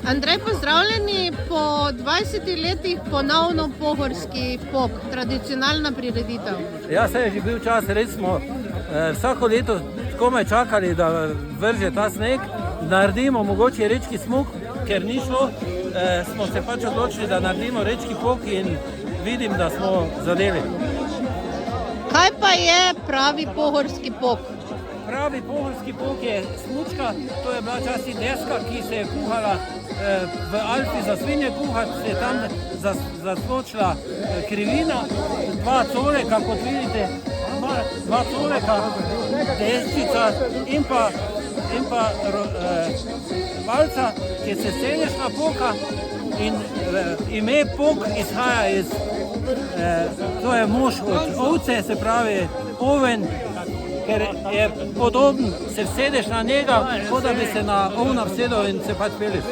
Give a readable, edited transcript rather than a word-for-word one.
Andrej, pozdravljeni po 20 letih ponovno pohorski pok, tradicionalna prireditev. Ja, se je že bil čas, res smo vsako leto komaj čakali, da vrže ta sneg, naredimo mogoče rečki smuk, ker ni šlo, smo se pač odločili, da naredimo rečki pok in vidim, da smo zadeli. Kaj pa je pravi pohorski pok? Pravi pohorski pok je smučka, to je bila časti deska, ki se je kuhala v Alpi za svinje kuhati, se je tam zaskočila krivina, 2 coleka, kot vidite, 2 coleka, desčica in pa valca, ki je sesenješna poka in ime pok izhaja iz, to je mož od ovce, se pravi oven, ker je podoben, se vsedeš na njega, kot da bi se na ovna vsedel in se pač peliš.